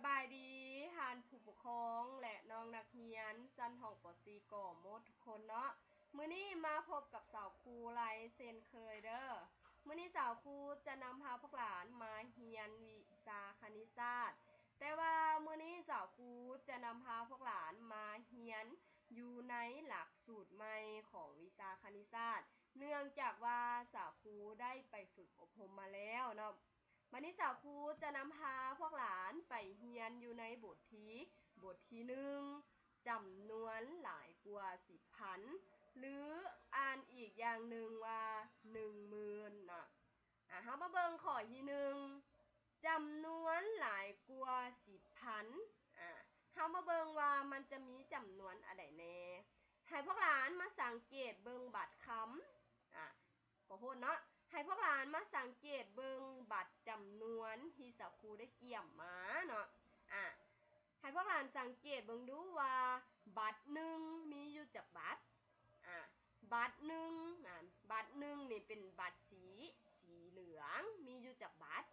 บายดีท่านผู้ปกครองและน้องนักเรียนชั้นห้องป .4 ก่อหมดทุกคนเนาะมื้อนี้มาพบกับสาวครูไลเช่นเคยเด้อมื้อนี้สาวครูจะนำพาพวกหลานมาเรียนวิชาคณิตศาสตร์แต่ว่ามื้อนี้สาวครูจะนำพาพวกหลานมาเรียนอยู่ในหลักสูตรใหม่ของวิชาคณิตศาสตร์เนื่องจากว่าสาวครูได้ไปฝึกอบรมมาแล้วเนาะวันนี้สาวครูจะนำพาพวกหลานไปเรียนอยู่ในบทที่1จำนวนหลายกว่า10,000หรืออ่านอีกอย่างหนึ่งว่า10,000นะเฮามาเบิ่งข้อที่1จำนวนหลายกว่า10,000เฮามาเบิ่งว่ามันจะมีจำนวนอะไรแน่ให้พวกหลานมาสังเกตเบิ่งบัตรคำขอโทษเนาะให้พวกหลานมาสังเกตเบิ่งบัตรจำนวนที่สาวครูได้เกี่ยมมาเนาะให้พวกหลานสังเกตเบิ่งดูว่าบัตร1มีอยู่จักบัตรบัตร1นี่เป็นบัตรสีเหลืองมีอยู่จักบัตร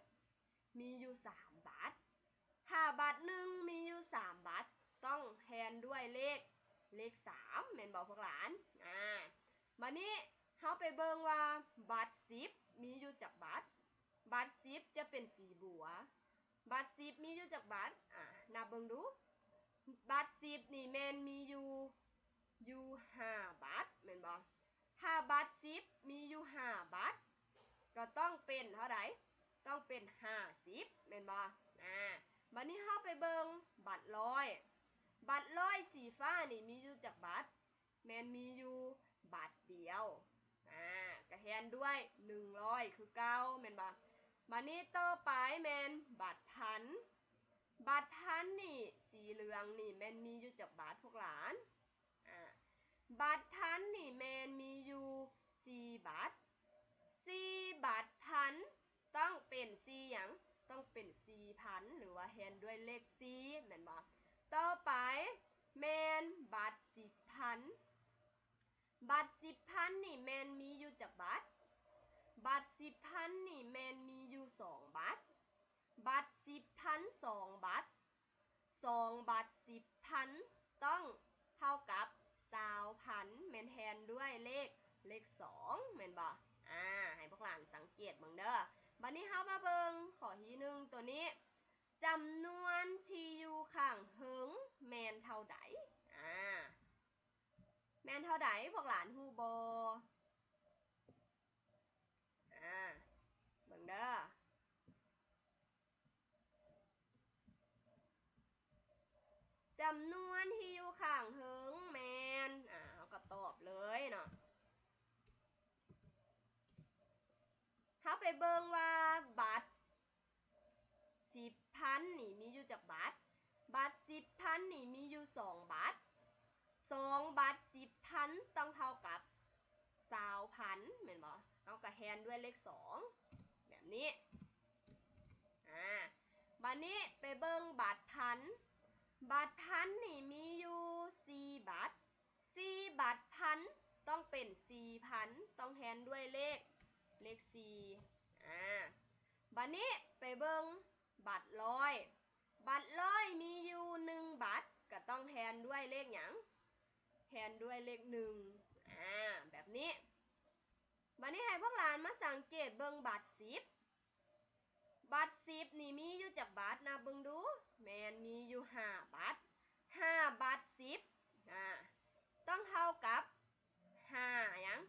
มีอยู่3บัตรถ้าบัตร1มีอยู่3บัตรต้องแทนด้วยเลข3แม่นบ่พวกหลานบัดนี้เฮาไปเบิ่งว่าบัตร10มีอยู่จักบัตรบัตร10จะเป็นสีบัวบัตร10มีอยู่จักบัตรนับเบิ่งดูบัตร10นี่แม่นมีอยู่5บัตรแม่นบ่ถ้าบัตร10มีอยู่5บัตรก็ต้องเป็นเท่าใดต้องเป็น50แม่นบ่บัดนี้เฮาไปเบิ่งบัตร100บัตร100สีฟ้านี่มีอยู่จักบัตรแม่นมีอยู่บัตรเดียวก็แทนด้วย100คือเก่าแม่นบ่บัดนี้ต่อไปแม่นบัตรพันนี่สีเหลืองนี่แม่นมีอยู่จักบัตรพวกหลานบัตรพันนี่แม่นมีอยู่4บัตร4บัตรพันต้องเป็น4หยังต้องเป็น4,000หรือว่าแทนด้วยเลข4แม่นบ่ต่อไปแม่นบัตร10,000บัตร10,000นี่แม่นมีอยู่จักบัตรบัตร10,000นี่แม่นมีอยู่2บัตรบัตร10,000 2บัตร2บัตร10,000ต้องเท่ากับ20,000แม่นแทนด้วยเลข2แม่นบ่ให้พวกหลานสังเกตเบิ่งเด้อบัดนี้เฮามาเบิ่งข้อที่1ตัวนี้จำนวนที่อยู่ข้างเทิงแม่นเท่าใดแม่นเท่าใดพวกหลานฮู้บ่เบิ่งเด้อจำนวนที่อยู่ข้างเทิงแม่นเฮาก็ตอบเลยเนาะเฮาไปเบิ่งว่าบัตร10,000นี่มีอยู่จักบัตรบัตร10,000นี่มีอยู่2บัตร2บัตร10,000ต้องเท่ากับ20,000แม่นบ่เฮาก็แทนด้วยเลข2แบบนี้บัดนี้ไปเบิ่งบัตรพันนี่มีอยู่4บัตร4บัตรพันต้องเป็น4,000ต้องแทนด้วยเลข4บัดนี้ไปเบิ่งบัตร100มีอยู่1บัตรก็ต้องแทนด้วยเลขหยังแทนด้วยเลข1แบบนี้บัดนี้ให้พวกหลานมาสังเกตเบิ่งบัตร10นี่มีอยู่จักบัตรนะเบิ่งดูแม่นมีอยู่5บัตร5บัตร10ต้องเท่ากับ5หยัง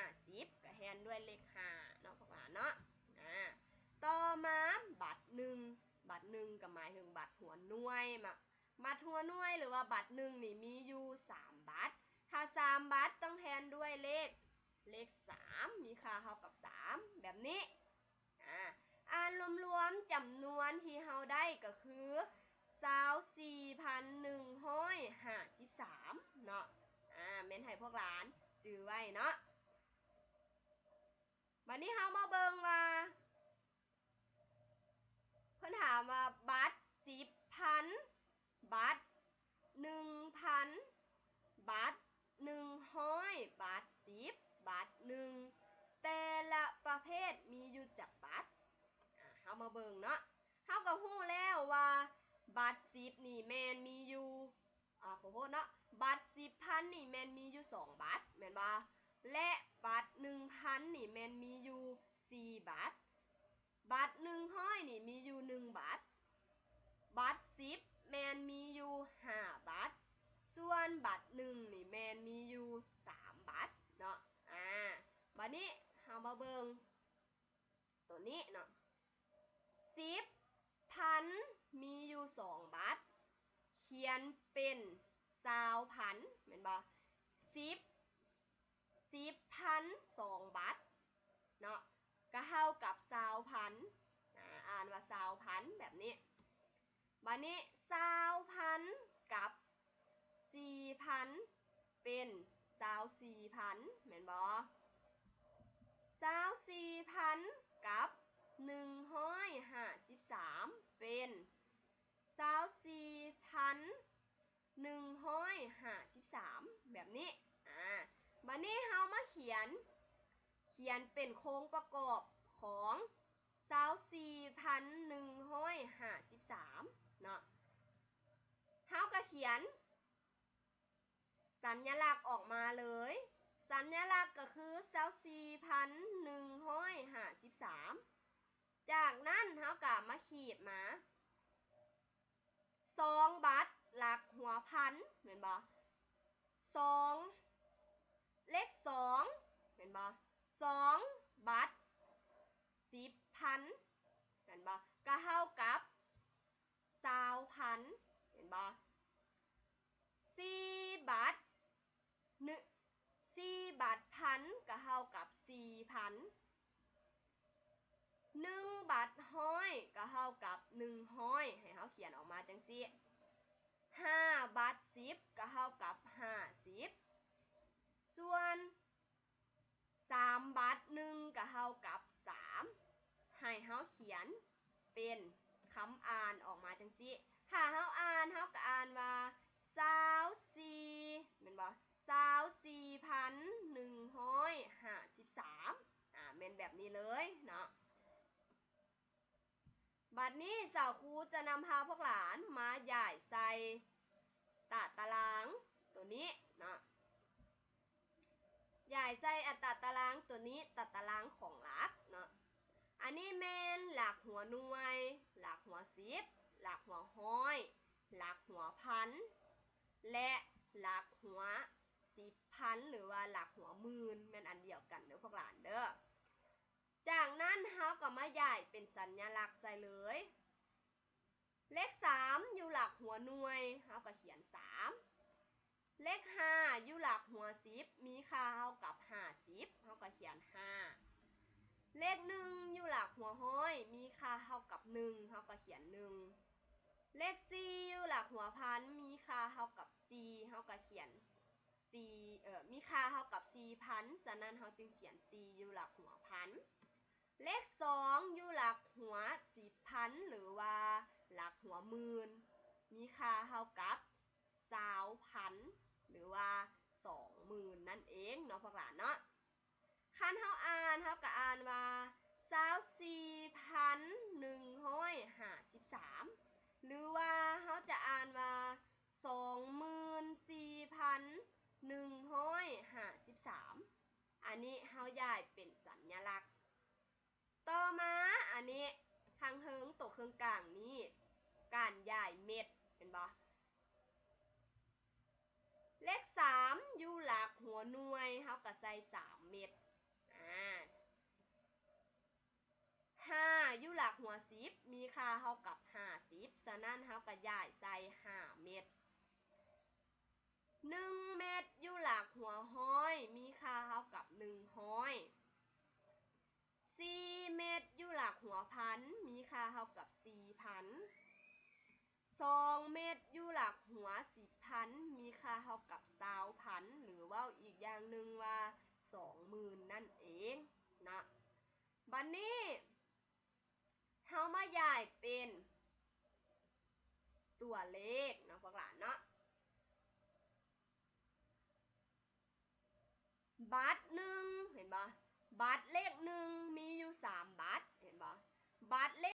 50ก็แทนด้วยเลข5เนาะพวกหลานเนาะต่อมาบัตร1ก็หมายถึงบัตรหัวหน่วยบัตรหัวหน่วยหรือว่าบัตร1นี่มีอยู่3บัตรถ้า3บัตรต้องแทนด้วยเลข3มีค่าเท่ากับ3แบบนี้อ่านรวมๆจำนวนที่เฮาได้ก็คือ24,153เนาะแม่นให้พวกหลานจื้อไว้เนาะบัดนี้เฮามาเบิ่งว่าเพิ่นถามว่าบัตร10,000บัตร1,000บัตร100บัตร10บัตร1แต่ละประเภทมีอยู่จักบัตรเฮามาเบิ่งเนาะเฮาก็ฮู้แล้วว่า บัตร10นี่แมนมีอยู่ขอโทษเนาะบัตร10,000นี่แมนมีอยู่2บัตรแม่นบ่และบัตร1,000นี่แมนมีอยู่4บัตรบัตร100นี่มีอยู่1บัตรบัตร10แมนมีอยู่5บัตรส่วนบัตร1นี่แมนมีอยู่3บัตรเนาะบัดนี้เฮามาเบิ่งตัวนี้เนาะ10,000มีอยู่2บัตรเขียนเป็น20,000แม่นบ่10,000 2บัตรเนาะก็เท่ากับ20,000อ่านว่า20,000แบบนี้บัดนี้20,000กับ4,000เป็น24,000แม่นบ่24,000กับ153เป็น24,153แบบนี้บัดนี้เฮามาเขียนเป็นโครงประกอบของ24,153เนาะเฮาก็เขียนสัญลักษณ์ออกมาเลยสัญลักษณ์ก็คือ24,153จากนั้นเฮาก็มาขีดมา2บัตรหลักหัวพันเห็นบ่2เลข2เห็นบ่2บัตร10,000เห็นบ่ก็เท่ากับ20,000เห็นบ่4บัตร4บัตรพันก็เท่ากับ4,000 1บัตรร้อยก็เท่ากับ100ให้เฮาเขียนออกมาจังซี่5บัตร10ก็เท่ากับ50ส่วน3บัตร1ก็เท่ากับ3ให้เฮาเขียนเป็นคำอ่านออกมาจังซี่ถ้าเฮาอ่านเฮาก็อ่านว่า24แม่นบ่24,153แม่นแบบนี้เลยเนาะบัดนี้สาวครูจะนำพาพวกหลานมาย้ายใส่ตารางตัวนี้เนาะย้ายใส่อัตราตารางตัวนี้ตารางของหลักเนาะอันนี้แม่นหลักหัวหน่วยหลักหัว10หลักหัวร้อยหลักหัวพันและหลักหัว10,000หรือว่าหลักหัวหมื่นแม่นอันเดียวกันเด้อพวกหลานเด้อจากนั้นเฮาก็มาย้ายเป็นสัญลักษณ์ใส่เลยเลข3อยู่หลักหัวหน่วยเฮาก็เขียน3เลข5อยู่หลักหัว10มีค่าเท่ากับ50เฮาก็เขียน5เลข1อยู่หลักหัวร้อยมีค่าเท่ากับ1เฮาก็เขียน1เลข4อยู่หลักหัวพันมีค่าเท่ากับ4เฮาก็เขียน4มีค่าเท่ากับ 4,000 ฉะนั้นเฮาจึงเขียน4อยู่หลักหัวพันเลข2อยู่หลักหัว10,000หรือว่าหลักหัวหมื่นมีค่าเท่ากับ20,000หรือว่า20,000นั่นเองเนาะพวกหลานเนาะคันเฮาอ่านเฮาก็อ่านว่า24,153หรือว่าเฮาจะอ่านว่า24,153อันนี้เฮาย้ายเป็นสัญลักษณ์ต่อมาอันนี้ทางเทิงตัวเครื่องกลางนี้การย้ายเม็ดเห็นบ่เลข3อยู่หลักหัวหน่วยเฮาก็ใส่3เม็ด5อยู่หลักหัว10มีค่าเท่ากับ50ฉะนั้นเฮาก็ย้ายใส่5เม็ด1เม็ดอยู่หลักหัวร้อยมีค่าเท่ากับ100 4เม็ดอยู่หลักหัวพันมีค่าเท่ากับ 4,000 2เม็ดอยู่หลักหัว10,000มีค่าเท่ากับ20,000หรือว่าอีกอย่างหนึ่งว่า20,000นั่นเองนะบัดนี้เฮามาย้ายเป็นตัวเลขเนาะพวกหลานเนาะบัตร1เห็นบ่บัตรเลข1มีอยู่3บัตรเห็นบ่บัตรเลข